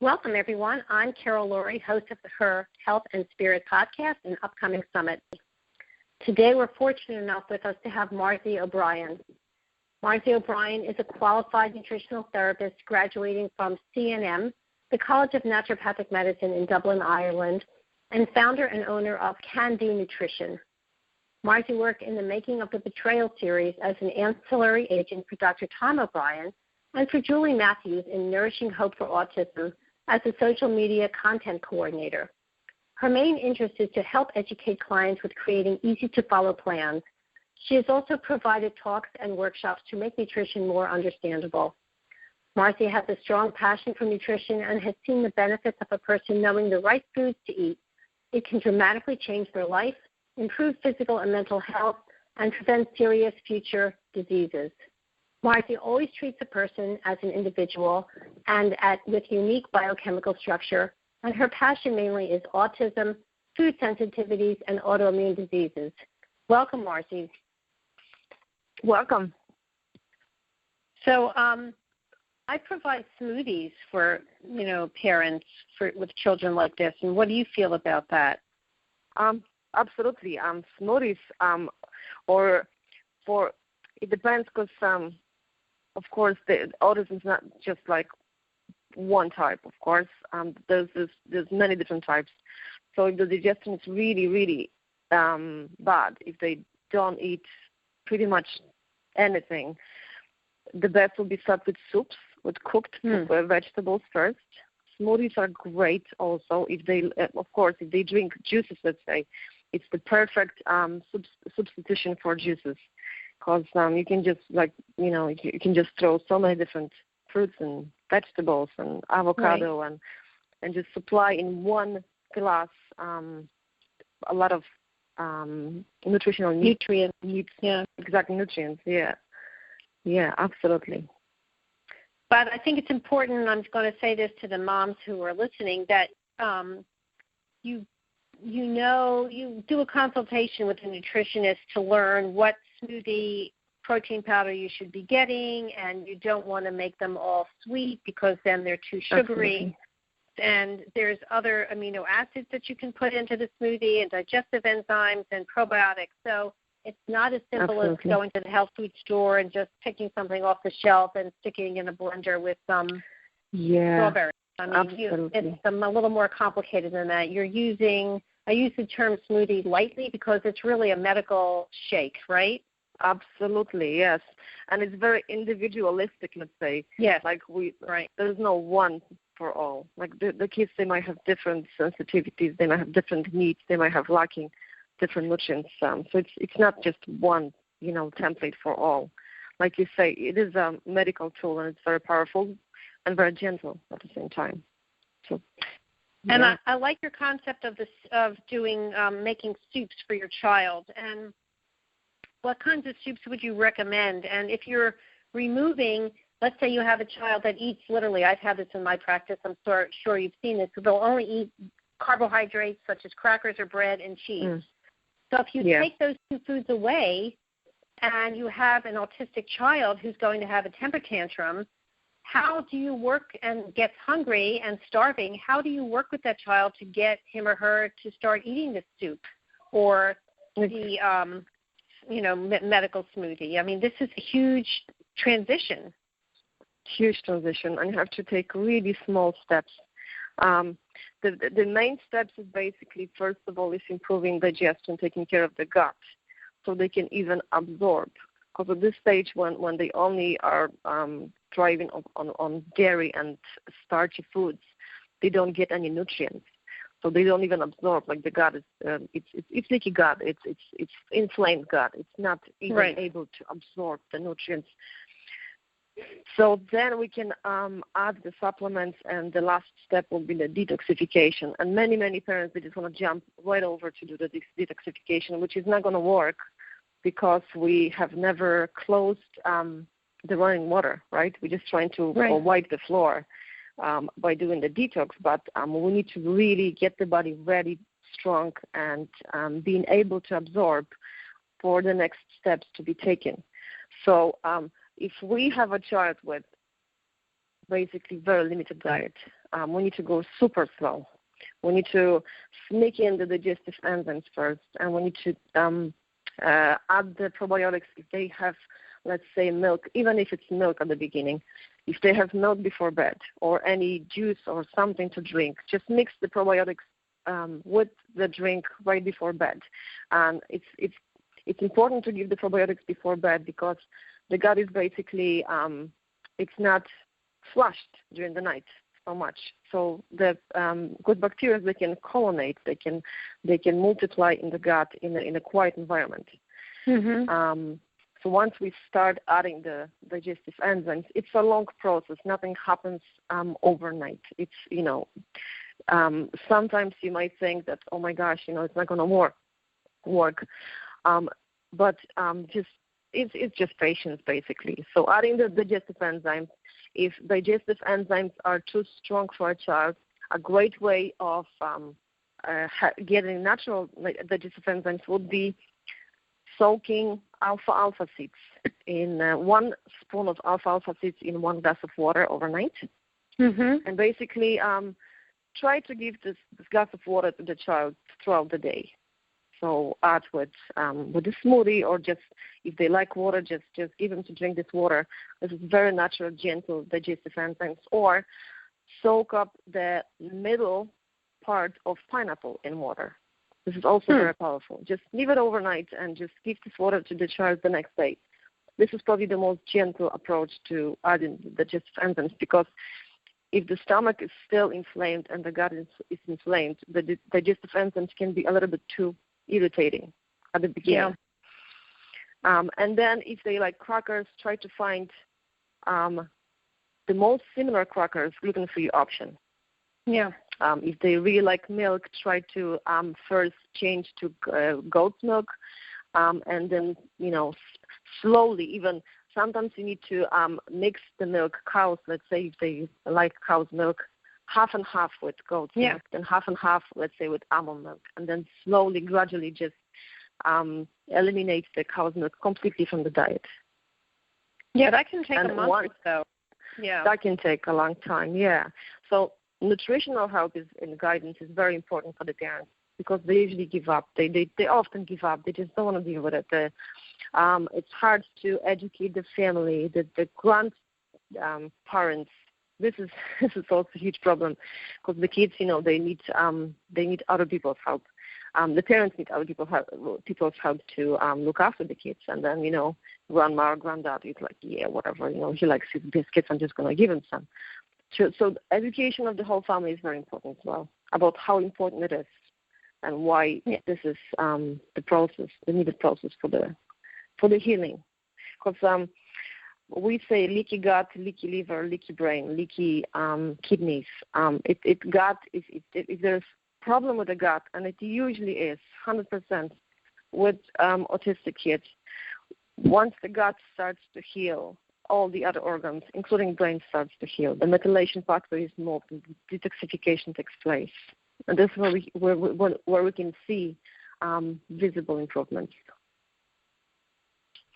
Welcome, everyone. I'm Carol Lourie, host of her Health and Spirit podcast and upcoming summit. Today, we're fortunate enough with us to have Marzi O'Brien. Marzi O'Brien is a qualified nutritional therapist graduating from CNM, the College of Naturopathic Medicine in Dublin, Ireland, and founder and owner of Can Do Nutrition. Marzi worked in the making of the Betrayal series as an ancillary agent for Dr. Tom O'Brien and for Julie Matthews in Nourishing Hope for Autism as a social media content coordinator. Her main interest is to help educate clients with creating easy-to-follow plans. She has also provided talks and workshops to make nutrition more understandable. Marzi has a strong passion for nutrition and has seen the benefits of a person knowing the right foods to eat. It can dramatically change their life, improve physical and mental health, and prevent serious future diseases. Marzi always treats a person as an individual and with unique biochemical structure, and her passion mainly is autism, food sensitivities, and autoimmune diseases. Welcome, Marzi. Welcome. So I provide smoothies for, parents with children like this, and what do you feel about that? Absolutely. Smoothies, it depends because, of course, the autism is not just like one type, of course. There's many different types. So if the digestion is really, really bad, if they don't eat pretty much anything, the best will be start with soups, with cooked vegetables first. Smoothies are great also if they drink juices, let's say. It's the perfect substitution for juices because you can just you can just throw so many different fruits and vegetables and avocado and just supply in one glass a lot of nutritional nutrients. Exactly, nutrients. Yeah, absolutely. But I think it's important, and I'm going to say this to the moms who are listening, that you do a consultation with a nutritionist to learn what smoothie protein powder you should be getting, and you don't want to make them all sweet because then they're too sugary. Absolutely. And there's other amino acids that you can put into the smoothie and digestive enzymes and probiotics. So it's not as simple as going to the health food store and just picking something off the shelf and sticking in a blender with some strawberries. It's a little more complicated than that. I use the term smoothie lightly because it's really a medical shake, right? Absolutely, yes. And it's very individualistic, let's say. Yes. There's no one for all. Like the kids, they might have different sensitivities, they might have different needs, they might have lacking different nutrients. So it's not just one, template for all. Like you say, it is a medical tool and it's very powerful and very gentle at the same time. So. And I like your concept of doing making soups for your child. And what kinds of soups would you recommend? And if you're removing, let's say you have a child that eats literally, I've had this in my practice, I'm sure you've seen this, they'll only eat carbohydrates such as crackers or bread and cheese. So if you take those two foods away and you have an autistic child who's going to have a temper tantrum, how do you work and gets hungry and starving? How do you work with that child to get him or her to start eating the soup or the medical smoothie? I mean, this is a huge transition. Huge transition, and you have to take really small steps. The main steps is basically, first of all, is improving digestion, taking care of the gut, so they can even absorb. Because at this stage, when they only are thriving on dairy and starchy foods, they don't get any nutrients, so they don't even absorb. Like the gut is, it's leaky gut, it's inflamed gut. It's not even able to absorb the nutrients. So then we can add the supplements, and the last step will be the detoxification. And many parents, they just want to jump right over to do the detoxification, which is not going to work because we have never closed the running water, right? We're just trying to wipe the floor by doing the detox, but we need to really get the body ready, strong, and being able to absorb for the next steps to be taken. So if we have a child with basically very limited diet, we need to go super slow. We need to sneak in the digestive enzymes first, and we need to add the probiotics if they have, let's say, milk, even if it's milk at the beginning. If they have milk before bed or any juice or something to drink, just mix the probiotics with the drink right before bed. And it's important to give the probiotics before bed because the gut is basically it's not flushed during the night so much. So the good bacteria, they can colonate, they can multiply in the gut in a quiet environment. Mm-hmm. So once we start adding the digestive enzymes, it's a long process. Nothing happens overnight. It's, sometimes you might think that, oh my gosh, it's not going to work. But it's just patience, basically. So adding the digestive enzymes, if digestive enzymes are too strong for a child, a great way of getting natural digestive enzymes would be soaking alfalfa seeds in 1 spoon of alfalfa seeds in 1 glass of water overnight. Mm-hmm. And basically try to give this glass of water to the child throughout the day. So add with a smoothie, or just if they like water, just give them to drink this water. This is very natural, gentle digestive enzymes. Or soak up the middle part of pineapple in water. This is also very powerful. Just leave it overnight and just give this water to the child the next day. This is probably the most gentle approach to adding the digestive enzymes, because if the stomach is still inflamed and the gut is inflamed, the digestive enzymes can be a little bit too irritating at the beginning. Yeah. And then if they like crackers, try to find the most similar crackers, gluten-free option. Yeah. If they really like milk, try to first change to goat's milk, and then, slowly, even sometimes you need to mix the milk, cows, let's say if they like cow's milk, half and half with goat's milk, then half and half, let's say, with almond milk, and then slowly, gradually just eliminate the cow's milk completely from the diet. Yeah, that can take a month or so. Yeah. That can take a long time, yeah. So nutritional help and guidance is very important for the parents, because they usually give up. They often give up. They just don't want to deal with it. It's hard to educate the family, the grandparents. This is also a huge problem, because the kids, they need other people's help. The parents need other people's help to look after the kids, and then grandma or granddad is like, yeah, whatever, he likes his biscuits, I'm just going to give him some. So education of the whole family is very important as well, about how important it is and why this is the needed process for the healing. Because we say leaky gut, leaky liver, leaky brain, leaky kidneys. If there's problem with the gut, and it usually is 100% with autistic kids, once the gut starts to heal, all the other organs, including brain, starts to heal. The methylation pathway is moved, and detoxification takes place. And this is where we can see visible improvements.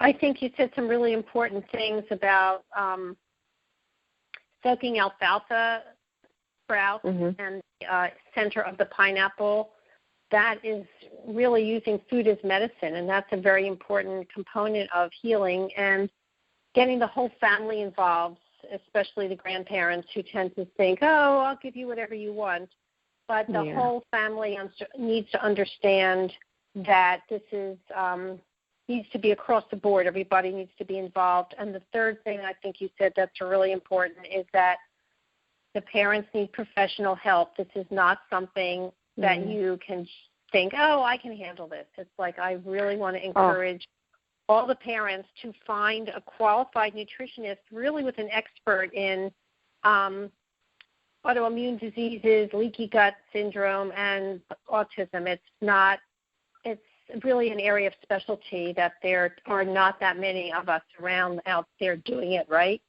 I think you said some really important things about soaking alfalfa sprouts and center of the pineapple. That is really using food as medicine, and that's a very important component of healing. And getting the whole family involved, especially the grandparents, who tend to think, oh, I'll give you whatever you want. But the whole family needs to understand that this is needs to be across the board. Everybody needs to be involved. And the third thing I think you said that's really important is that the parents need professional help. This is not something that you can think, oh, I can handle this. It's like I really want to encourage all the parents to find a qualified nutritionist, really with an expert in autoimmune diseases, leaky gut syndrome, and autism. It's really an area of specialty that there are not that many of us around out there doing it, right?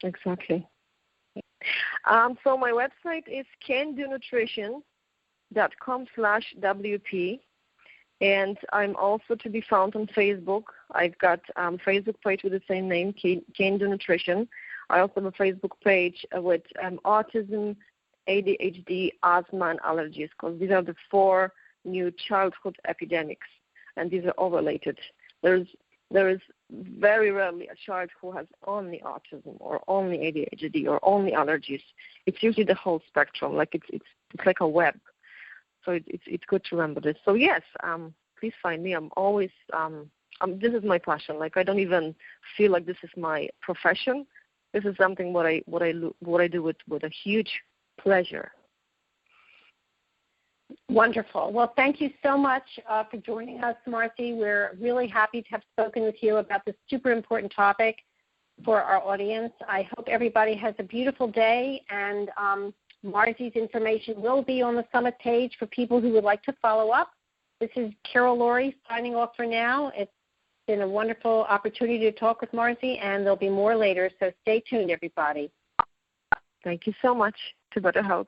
Exactly. So my website is candonutrition.com/WP. And I'm also to be found on Facebook. I've got a Facebook page with the same name, Can Do Nutrition. I also have a Facebook page with Autism, ADHD, asthma, and allergies, because these are the 4 new childhood epidemics, and these are all related. There is very rarely a child who has only autism or only ADHD or only allergies. It's usually the whole spectrum. Like it's like a web. So it's good to remember this. So yes, please find me. I'm always this is my passion. Like I don't even feel like this is my profession. This is something what I do with a huge pleasure. Wonderful. Well, thank you so much for joining us, Marzi. We're really happy to have spoken with you about this super important topic for our audience. I hope everybody has a beautiful day, and Marzi's information will be on the Summit page for people who would like to follow up. This is Carol Lourie signing off for now. It's been a wonderful opportunity to talk with Marzi, and there'll be more later, so stay tuned, everybody. Thank you so much. To better health.